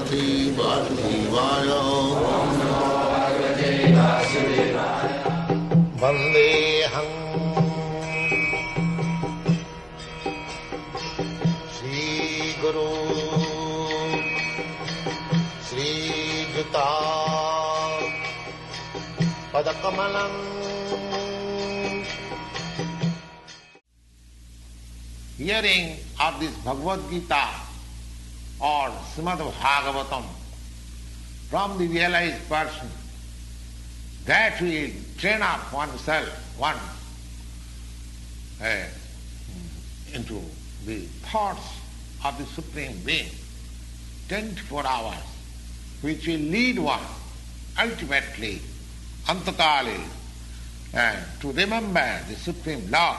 Bhagavate Vasudevaya. Vandeham Shri Guru Shri Juta Padakamalam. Hearing of this Bhagavad-gita or Srimad Bhagavatam from the realized person, that will train up oneself, into the thoughts of the Supreme Being, 24 hours, which will lead one ultimately, antakali, to remember the Supreme Lord,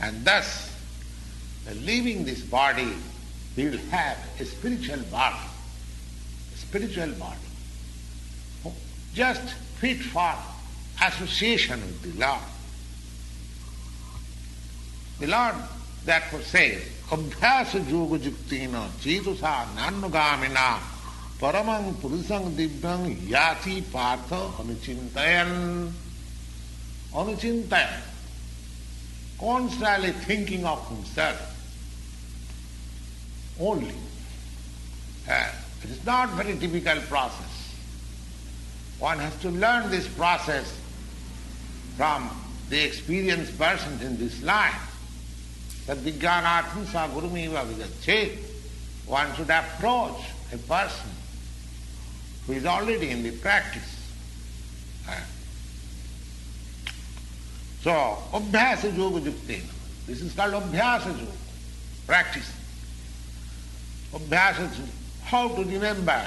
and thus, leaving this body, he will have a spiritual body, just fit for association with the Lord. The Lord therefore says, Abhyasa yoga juktina chetusa nanugamina paramang purusang divyang yati partha anuchintayan. Anuchintayan. Constantly thinking of himself only. It is not very difficult process. One has to learn this process from the experienced person in this life. That vijnanatma sa gurumiva vijachet. One should approach a person who is already in the practice. So, abhyasa yoga juktina. This is called abhyasa yoga, practice. Abhyasa is how to remember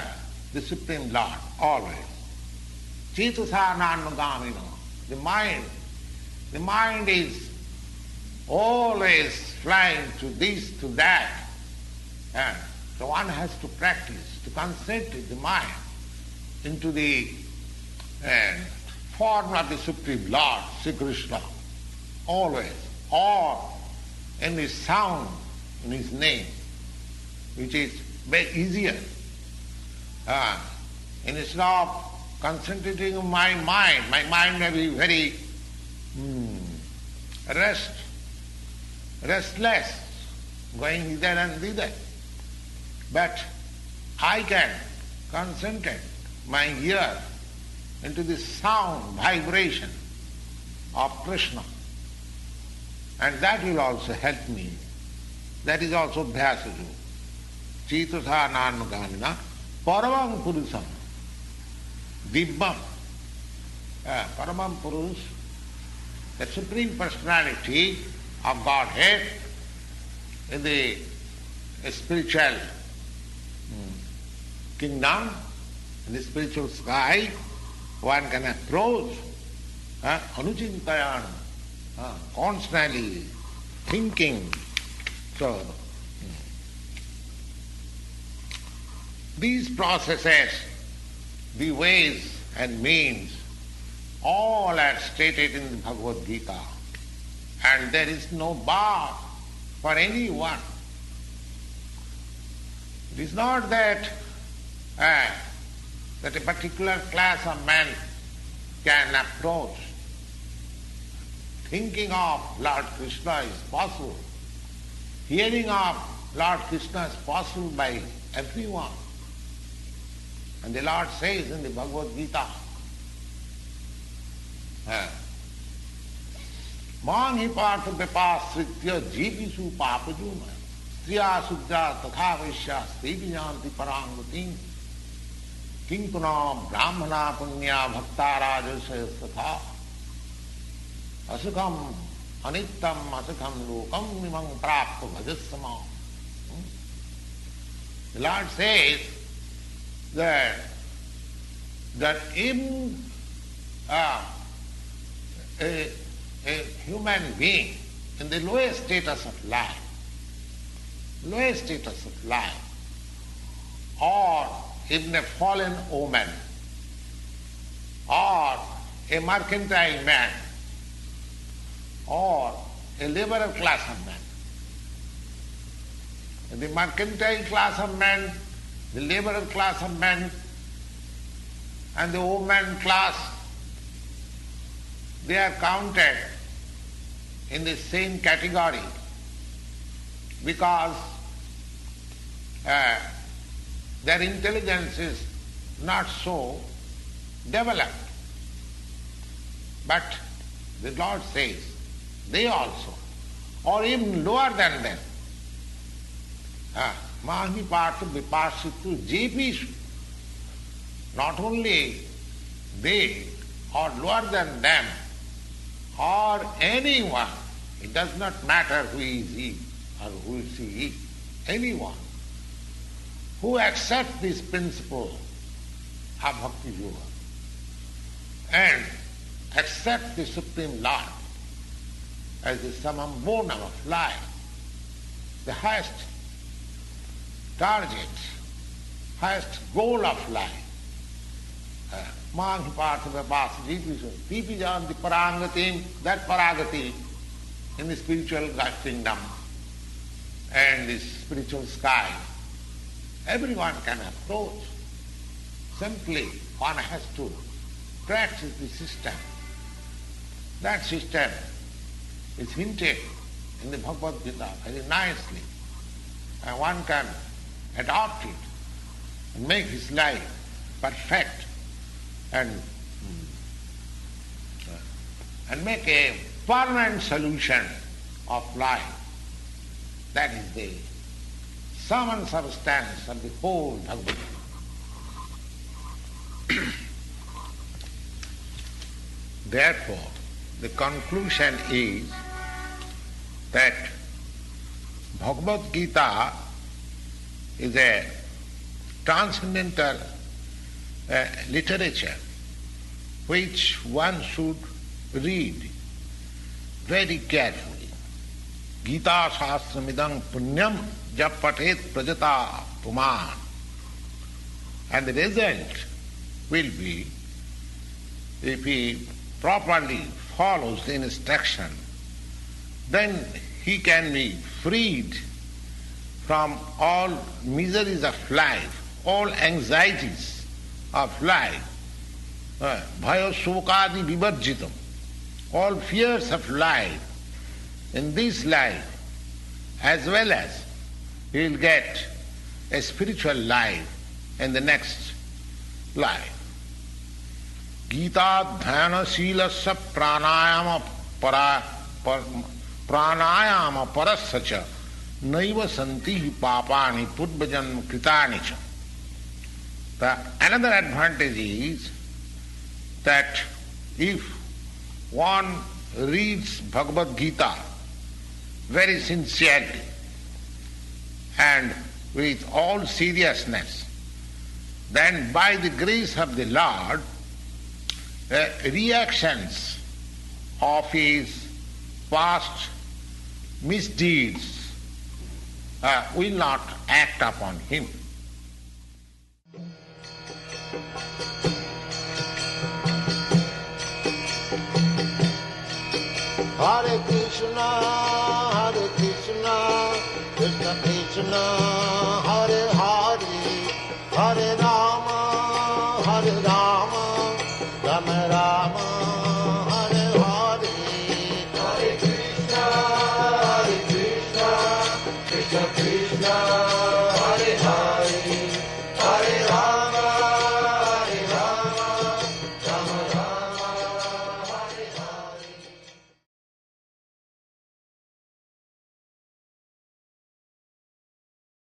the Supreme Lord always. Chetusa nanugamino. The mind is always flying to this, to that. And so one has to practice, to concentrate the mind into the form of the Supreme Lord, Sri Krishna, always, or in the sound in his name, which is very easier. Instead of concentrating on my mind may be very restless, going hither and thither. But I can concentrate my ear into the sound, vibration of Krishna. And that will also help me. That is also Bhyasa Yoga. Chetusa nanugamina paramam purusam dibbam. Paramam Purus, the Supreme Personality of Godhead in the spiritual kingdom, in the spiritual sky, one can approach anuchintayan, constantly thinking. So, these processes, the ways and means, all are stated in the Bhagavad-gita, and there is no bar for anyone. It is not that that a particular class of men can approach. Thinking of Lord Krishna is possible. Hearing of Lord Krishna is possible by everyone. And the Lord says in the Bhagavad-gita, Mang hi partha vipasritya jeepisu papajuna striya sudra tatha vaishya steviyanti parangvatim kinkuna brahmana punya bhakta rajasya tatha asukam anittam asukam lokam nimang prapta bhajasama. The Lord says that in a human being in the lowest status of life, or even a fallen woman, or a mercantile man, or a liberal class of men. In the mercantile class of men, the laborer class of men and the woman class, they are counted in the same category because their intelligence is not so developed. But the Lord says, they also, or even lower than them, Mahi Partha Vipashitu Jepishu, not only they or lower than them or anyone, it does not matter who is he or who is he, anyone who accepts this principle of Bhakti Yoga and accepts the Supreme Lord as the summum bonum of life, the highest target, highest goal of life. Mang Partha Vipasa Deepijan the Parangati, that Paragati in the spiritual kingdom and the spiritual sky, everyone can approach. Simply one has to practice the system. That system is hinted in the Bhagavad-gita very nicely, and one can adopt it and make his life perfect and make a permanent solution of life. That is the sum and substance of the whole Bhagavad-gita. Therefore, the conclusion is that Bhagavad-gita is a transcendental literature which one should read very carefully. Gita Shastramidang Punyam Jap Patet Prajata Puman. And the result will be, if he properly follows the instruction, then he can be freed from all miseries of life, all anxieties of life, bhaya shokadi vivarjitam, all fears of life in this life, as well as he will get a spiritual life in the next life. Gita dhyana silasya pranayama parasya naiva santi papani purvajanma kritani cha. Another advantage is that if one reads Bhagavad-gita very sincerely and with all seriousness, then by the grace of the Lord, reactions of his past misdeeds will not act upon him. Hare Krishna, Krishna Krishna,